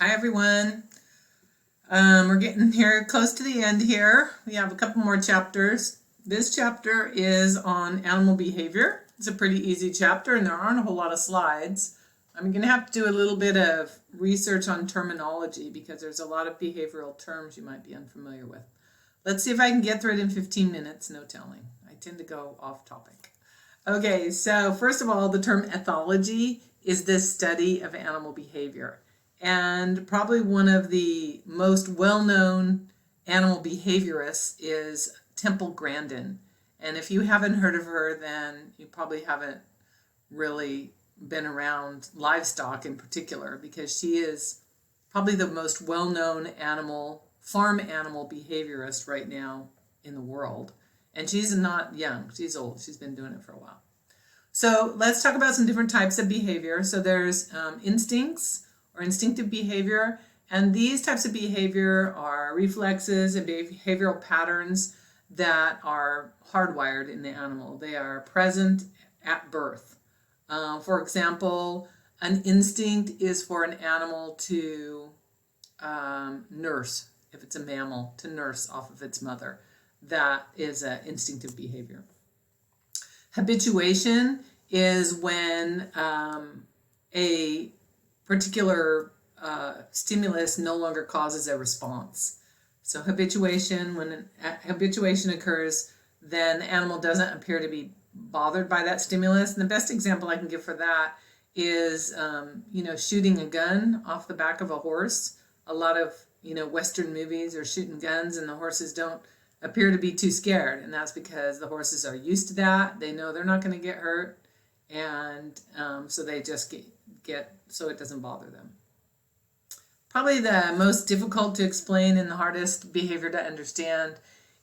Hi everyone. We're getting here close to the end here. We have a couple more chapters. This chapter is on animal behavior. It's a pretty easy chapter and there aren't a whole lot of slides. I'm going to have to do a little bit of research on terminology because there's a lot of behavioral terms you might be unfamiliar with. Let's see if I can get through it in 15 minutes, no telling. I tend to go off topic. Okay, so first of all, the term ethology is the study of animal behavior. And probably one of the most well-known animal behaviorists is Temple Grandin. And if you haven't heard of her, then you probably haven't really been around livestock in particular, because she is probably the most well-known farm animal behaviorist right now in the world. And she's not young, she's old, she's been doing it for a while. So let's talk about some different types of behavior. So there's instincts, or instinctive behavior, and these types of behavior are reflexes and behavioral patterns that are hardwired in the animal. They are present at birth. For example, an instinct is for an animal to nurse, if it's a mammal, to nurse off of its mother. That is an instinctive behavior. Habituation is when a particular stimulus no longer causes a response. So habituation, when habituation occurs, then the animal doesn't appear to be bothered by that stimulus. And the best example I can give for that is, shooting a gun off the back of a horse. A lot of, Western movies are shooting guns and the horses don't appear to be too scared. And that's because the horses are used to that. They know they're not going to get hurt. And so they just get so it doesn't bother them. Probably the most difficult to explain and the hardest behavior to understand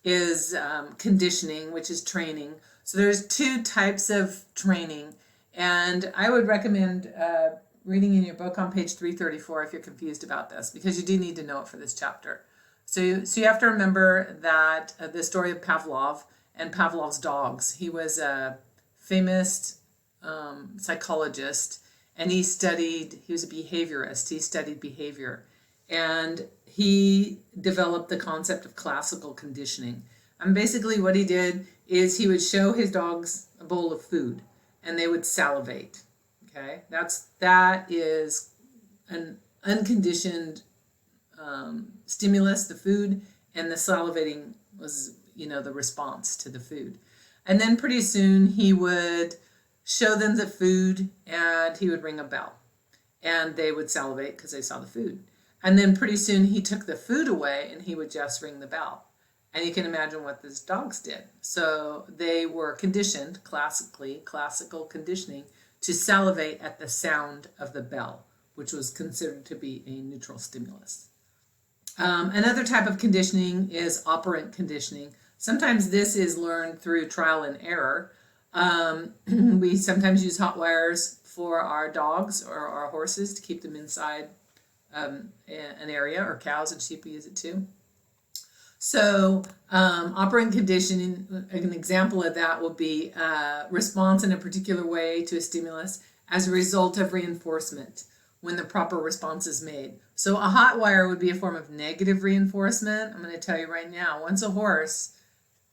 is conditioning, which is training. So there's two types of training, and I would recommend reading in your book on page 334 if you're confused about this, because you do need to know it for this chapter. So you have to remember that the story of Pavlov and Pavlov's dogs. He was a famous psychologist, and he was a behaviorist. He studied behavior, and he developed the concept of classical conditioning. And basically what he did is he would show his dogs a bowl of food and they would salivate. Okay, that is an unconditioned stimulus, the food, and the salivating was, the response to the food. And then pretty soon he would show them the food and he would ring a bell and they would salivate because they saw the food. And then pretty soon he took the food away and he would just ring the bell. And you can imagine what these dogs did. So they were conditioned, classical conditioning, to salivate at the sound of the bell, which was considered to be a neutral stimulus. Another type of conditioning is operant conditioning. Sometimes this is learned through trial and error. We sometimes use hot wires for our dogs or our horses to keep them inside an area, or cows and sheep, we use it too. So operant conditioning, an example of that will be response in a particular way to a stimulus as a result of reinforcement when the proper response is made. So a hot wire would be a form of negative reinforcement. I'm going to tell you right now, once a horse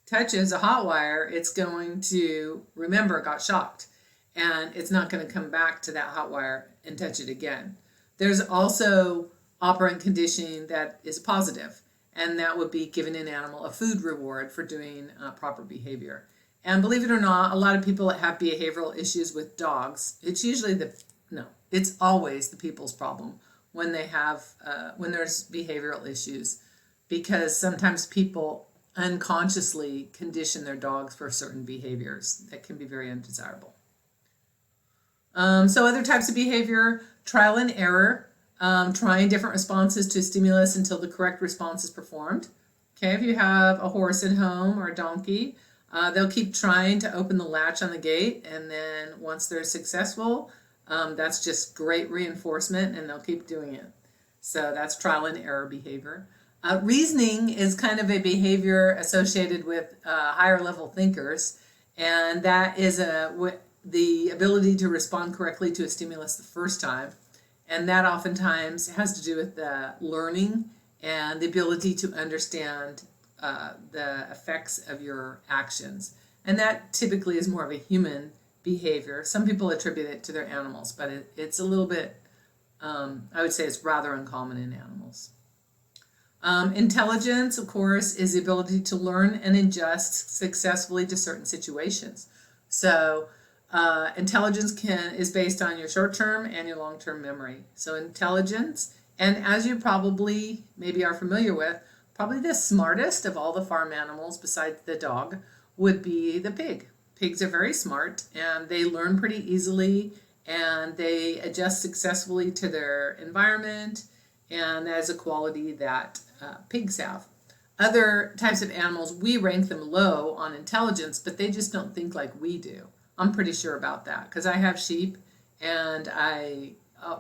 touches a hot wire, it's going to remember it got shocked, and it's not going to come back to that hot wire and touch it again. There's also operant conditioning that is positive, and that would be giving an animal a food reward for doing proper behavior. And believe it or not, a lot of people that have behavioral issues with dogs, it's always the people's problem when there's behavioral issues, because sometimes people unconsciously condition their dogs for certain behaviors that can be very undesirable. So other types of behavior, trial and error, trying different responses to a stimulus until the correct response is performed. Okay, if you have a horse at home or a donkey, they'll keep trying to open the latch on the gate, and then once they're successful, that's just great reinforcement, and they'll keep doing it. So that's trial and error behavior. Reasoning is kind of a behavior associated with higher level thinkers, and that is the ability to respond correctly to a stimulus the first time. And that oftentimes has to do with the learning and the ability to understand the effects of your actions. And that typically is more of a human behavior. Some people attribute it to their animals, but it's a little bit, I would say it's rather uncommon in animals. Intelligence, of course, is the ability to learn and adjust successfully to certain situations. So intelligence is based on your short-term and your long-term memory. So intelligence, and as you probably maybe are familiar with, probably the smartest of all the farm animals besides the dog would be the pig. Pigs are very smart and they learn pretty easily and they adjust successfully to their environment, and that is a quality that pigs have. Other types of animals, we rank them low on intelligence, but they just don't think like we do. I'm pretty sure about that because I have sheep, and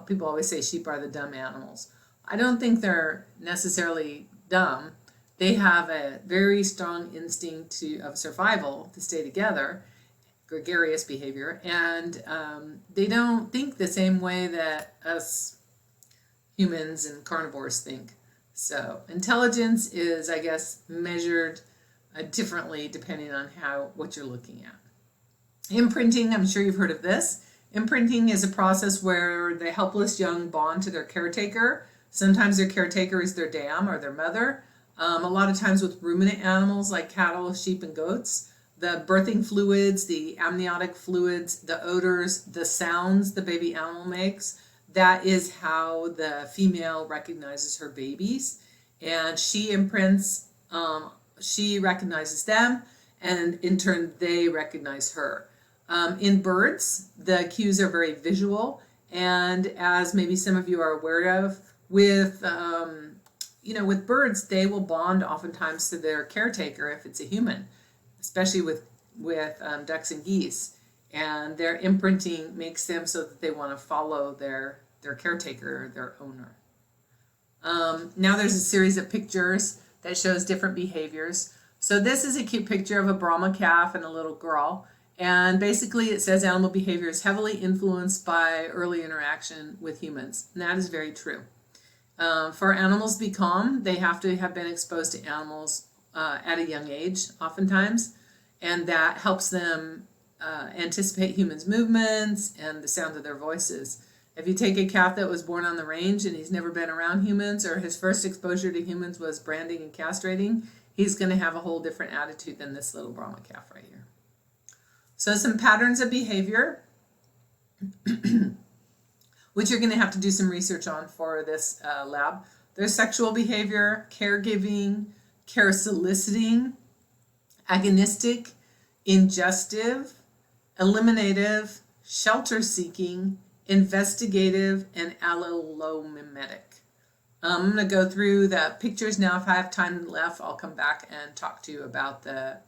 people always say sheep are the dumb animals. I don't think they're necessarily dumb. They have a very strong instinct of survival to stay together, gregarious behavior, and they don't think the same way that us humans and carnivores think. So intelligence is, I guess, measured differently depending on what you're looking at. Imprinting, I'm sure you've heard of this. Imprinting is a process where the helpless young bond to their caretaker. Sometimes their caretaker is their dam or their mother. A lot of times with ruminant animals like cattle, sheep, and goats, the birthing fluids, the amniotic fluids, the odors, the sounds the baby animal makes, that is how the female recognizes her babies. And she imprints, she recognizes them, and in turn they recognize her. In birds, the cues are very visual, and as maybe some of you are aware of, with birds, they will bond oftentimes to their caretaker if it's a human, especially with ducks and geese, and their imprinting makes them so that they want to follow their caretaker, their owner. Now there's a series of pictures that shows different behaviors. So this is a cute picture of a Brahma calf and a little girl. And basically it says animal behavior is heavily influenced by early interaction with humans. And that is very true. For animals to be calm, they have to have been exposed to animals at a young age, oftentimes. And that helps them anticipate humans' movements and the sound of their voices. If you take a calf that was born on the range and he's never been around humans, or his first exposure to humans was branding and castrating, he's going to have a whole different attitude than this little Brahma calf right here. So some patterns of behavior, which you're going to have to do some research on for this lab. There's sexual behavior, caregiving, care soliciting, agonistic, ingestive, eliminative, shelter seeking, investigative, and allomimetic. I'm going to go through the pictures now. If I have time left, I'll come back and talk to you about the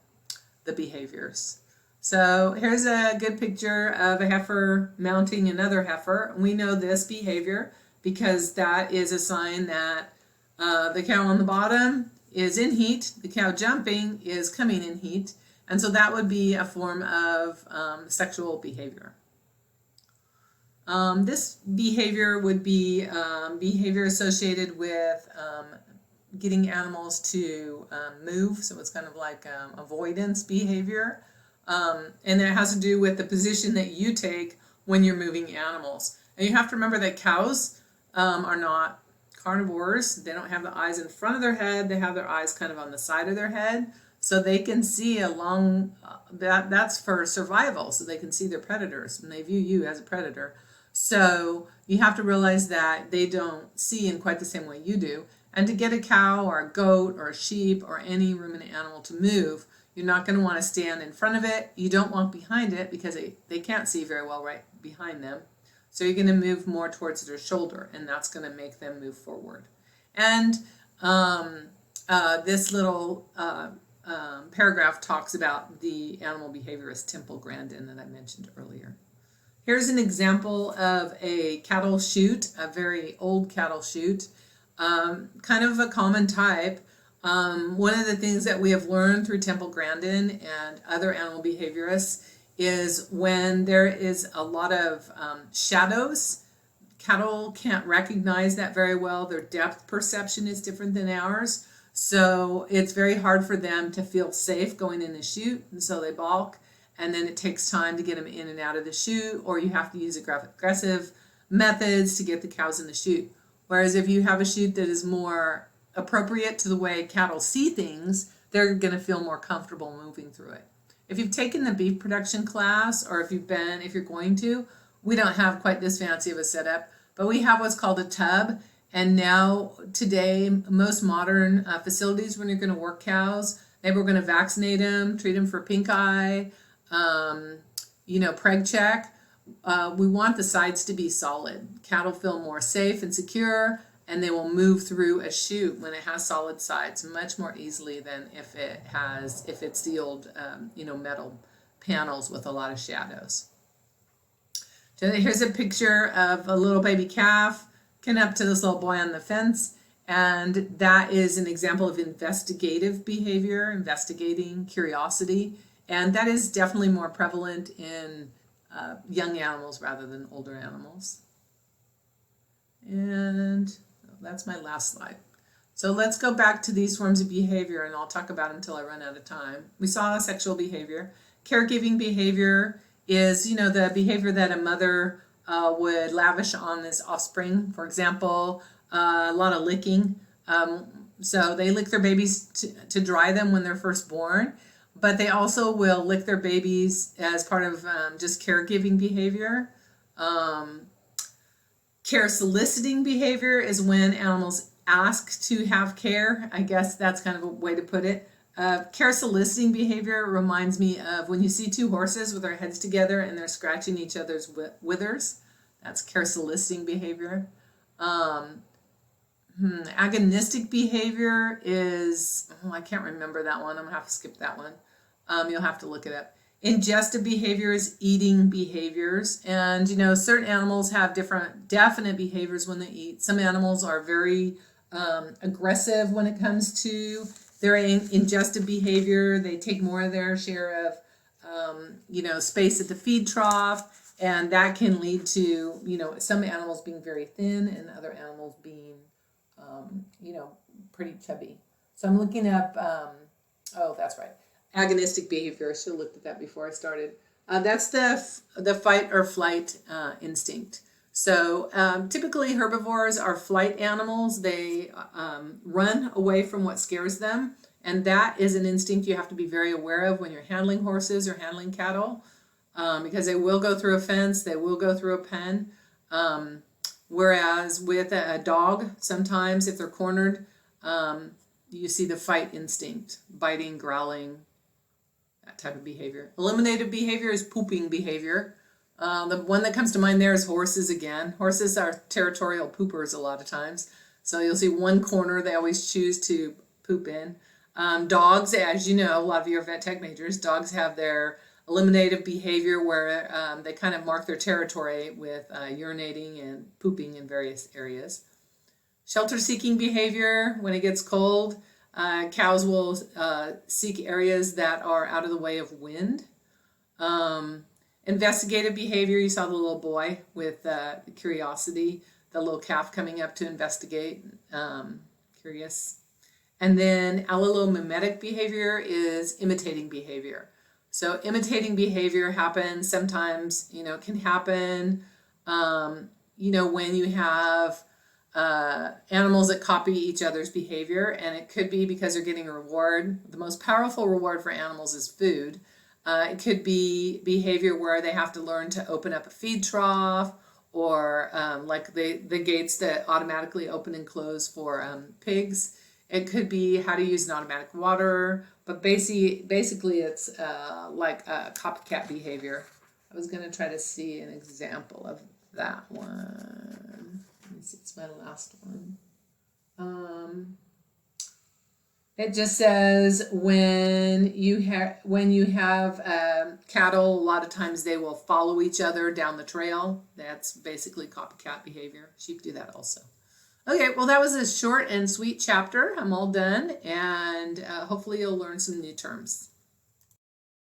behaviors. So here's a good picture of a heifer mounting another heifer. We know this behavior because that is a sign that the cow on the bottom is in heat, the cow jumping is coming in heat, and so that would be a form of sexual behavior. This behavior would be behavior associated with getting animals to move, so it's kind of like avoidance behavior. And it has to do with the position that you take when you're moving animals. And you have to remember that cows are not carnivores. They don't have the eyes in front of their head. They have their eyes kind of on the side of their head. So they can see along, that's for survival. So they can see their predators and they view you as a predator. So you have to realize that they don't see in quite the same way you do. And to get a cow or a goat or a sheep or any ruminant animal to move, you're not going to want to stand in front of it. You don't want behind it because they can't see very well right behind them. So you're going to move more towards their shoulder, and that's going to make them move forward. And this little paragraph talks about the animal behaviorist Temple Grandin that I mentioned earlier. Here's an example of a cattle chute, a very old cattle chute, kind of a common type. One of the things that we have learned through Temple Grandin and other animal behaviorists is when there is a lot of shadows, Cattle can't recognize that very well. Their depth perception is different than ours. So it's very hard for them to feel safe going in a chute, and so they balk. And then it takes time to get them in and out of the chute, or you have to use aggressive methods to get the cows in the chute. Whereas if you have a chute that is more appropriate to the way cattle see things, they're going to feel more comfortable moving through it. If you've taken the beef production class, or if you're going to, we don't have quite this fancy of a setup, but we have what's called a tub. And now today, most modern facilities, when you're going to work cows, maybe we're going to vaccinate them, treat them for pink eye, preg check. We want the sides to be solid. Cattle feel more safe and secure, and they will move through a chute when it has solid sides much more easily than if it's the old metal panels with a lot of shadows. So here's a picture of a little baby calf coming up to this little boy on the fence, and that is an example of investigative behavior, investigating curiosity, and that is definitely more prevalent in young animals rather than older animals. And that's my last slide. So let's go back to these forms of behavior, and I'll talk about them until I run out of time. We saw sexual behavior. Caregiving behavior is, the behavior that a mother would lavish on his offspring. For example, a lot of licking. So they lick their babies to dry them when they're first born, but they also will lick their babies as part of just caregiving behavior. Care soliciting behavior is when animals ask to have care. I guess that's kind of a way to put it. Care soliciting behavior reminds me of when you see two horses with their heads together and they're scratching each other's withers. That's care soliciting behavior. Agonistic behavior is, I can't remember that one. I'm going to have to skip that one. You'll have to look it up. Ingestive behavior is eating behaviors. And, certain animals have different definite behaviors when they eat. Some animals are very aggressive when it comes to their ingestive behavior. They take more of their share of, space at the feed trough, and that can lead to, some animals being very thin and other animals being, pretty chubby. So I'm looking up, that's right, agonistic behavior. I should have looked at that before I started. That's the fight or flight instinct. So typically herbivores are flight animals. They run away from what scares them. And that is an instinct you have to be very aware of when you're handling horses or handling cattle, because they will go through a fence, they will go through a pen. Whereas with a dog, sometimes if they're cornered, you see the fight instinct, biting, growling, that type of behavior. Eliminative behavior is pooping behavior. The one that comes to mind there is horses again. Horses are territorial poopers a lot of times. So you'll see one corner they always choose to poop in. Dogs, as you know, a lot of you are vet tech majors, dogs have their eliminative behavior where they kind of mark their territory with urinating and pooping in various areas. Shelter-seeking behavior, when it gets cold, cows will seek areas that are out of the way of wind. Investigative behavior, you saw the little boy with curiosity, the little calf coming up to investigate, curious. And then allomimetic behavior is imitating behavior. So imitating behavior happens sometimes, it can happen, when you have animals that copy each other's behavior, and it could be because they're getting a reward. The most powerful reward for animals is food. It could be behavior where they have to learn to open up a feed trough, or like the gates that automatically open and close for pigs. It could be how to use an automatic water, but basically it's like a copycat behavior. I was going to try to see an example of that one. Let me see, it's my last one. It just says when you have cattle, a lot of times they will follow each other down the trail. That's basically copycat behavior. Sheep do that also. Okay, well, that was a short and sweet chapter. I'm all done, and hopefully you'll learn some new terms.